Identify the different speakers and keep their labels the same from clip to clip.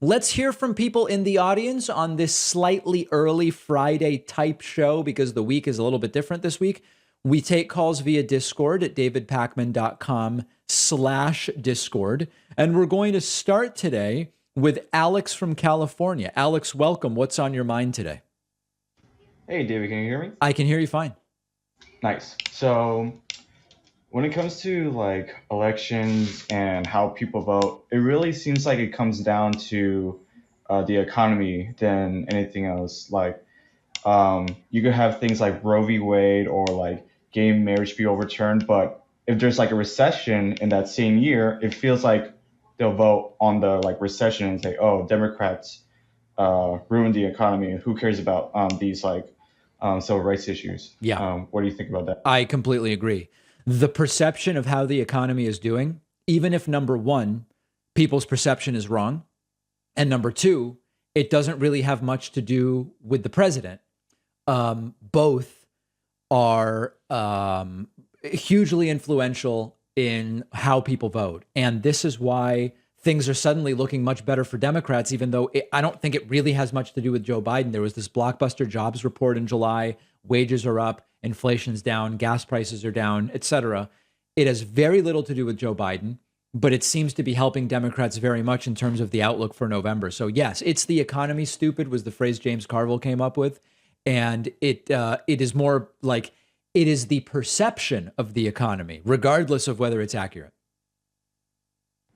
Speaker 1: Let's hear from people in the audience on this slightly early Friday type show because the week is a little bit different this week. We take calls via Discord at davidpakman.com/Discord. And we're going to start today with Alex from California. Alex, welcome. What's on your mind today?
Speaker 2: Hey, David, can you hear me?
Speaker 1: I can hear you fine.
Speaker 2: Nice. So when it comes to like elections and how people vote, it really seems like it comes down to the economy than anything else. Like you could have things like Roe v. Wade or like gay marriage be overturned, but if there's like a recession in that same year, it feels like they'll vote on the like recession and say, "Oh, Democrats ruined the economy. Who cares about these like civil rights issues?"
Speaker 1: Yeah.
Speaker 2: What do you think about that?
Speaker 1: I completely agree. The perception of how the economy is doing, even if number one, people's perception is wrong, and number two, it doesn't really have much to do with the president. Both are hugely influential in how people vote. And this is why things are suddenly looking much better for Democrats, even though I don't think it really has much to do with Joe Biden. There was this blockbuster jobs report in July. Wages are up, inflation's down, gas prices are down, et cetera. It has very little to do with Joe Biden, but it seems to be helping Democrats very much in terms of the outlook for November. So yes, it's the economy stupid was the phrase James Carville came up with. And it is more like it is the perception of the economy, regardless of whether it's accurate.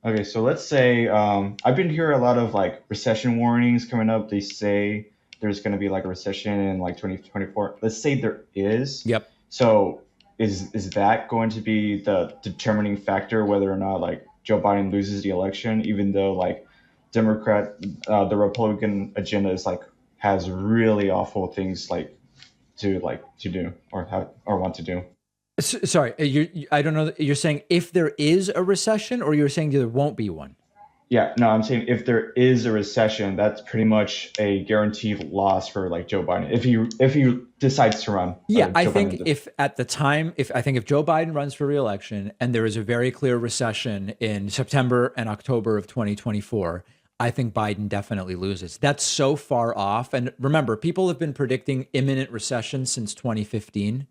Speaker 2: Okay, so let's say I've been hearing a lot of like recession warnings coming up. They say there's going to be like a recession in like 2024. Let's say there is.
Speaker 1: Yep.
Speaker 2: So is that going to be the determining factor whether or not like Joe Biden loses the election, even though like the Republican agenda is like has really awful things like to do or want to do.
Speaker 1: Sorry, I don't know. You're saying if there is a recession, or you're saying there won't be one?
Speaker 2: Yeah, no, I'm saying if there is a recession, that's pretty much a guaranteed loss for like Joe Biden if he decides to run.
Speaker 1: Yeah, I think if at the time, if Joe Biden runs for re-election and there is a very clear recession in September and October of 2024, I think Biden definitely loses. That's so far off. And remember, people have been predicting imminent recession since 2015.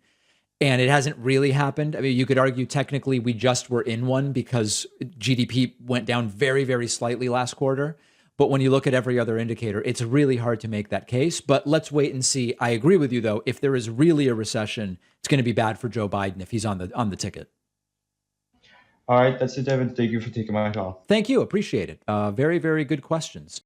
Speaker 1: And it hasn't really happened. I mean, you could argue technically we just were in one because GDP went down very, very slightly last quarter. But when you look at every other indicator, it's really hard to make that case. But let's wait and see. I agree with you, though. If there is really a recession, it's going to be bad for Joe Biden if he's on the ticket.
Speaker 2: All right, that's it, Devin. Thank you for taking my call.
Speaker 1: Thank you. Appreciate it. Very, very good questions.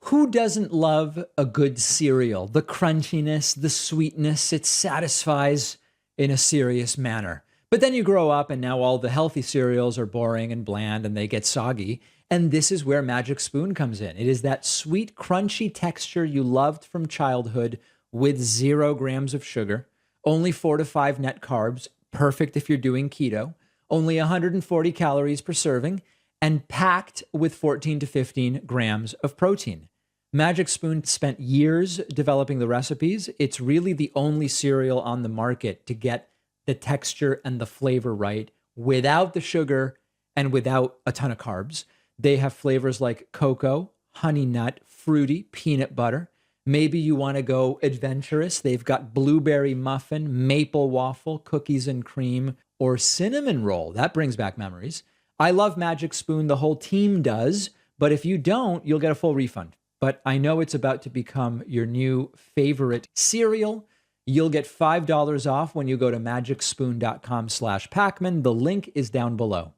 Speaker 1: Who doesn't love a good cereal? The crunchiness, the sweetness, it satisfies in a serious manner. But then you grow up and now all the healthy cereals are boring and bland and they get soggy. And this is where Magic Spoon comes in. It is that sweet, crunchy texture you loved from childhood with 0 grams of sugar, only 4 to 5 net carbs, perfect if you're doing keto, only 140 calories per serving, and packed with 14 to 15 grams of protein. Magic Spoon spent years developing the recipes. It's really the only cereal on the market to get the texture and the flavor right without the sugar and without a ton of carbs. They have flavors like cocoa, honey nut, fruity, peanut butter. Maybe you want to go adventurous. They've got blueberry muffin, maple waffle, cookies and cream, or cinnamon roll. That brings back memories. I love Magic Spoon. The whole team does. But if you don't, you'll get a full refund. But I know it's about to become your new favorite cereal. You'll get $5 off when you go to magicspoon.com/Pacman. The link is down below.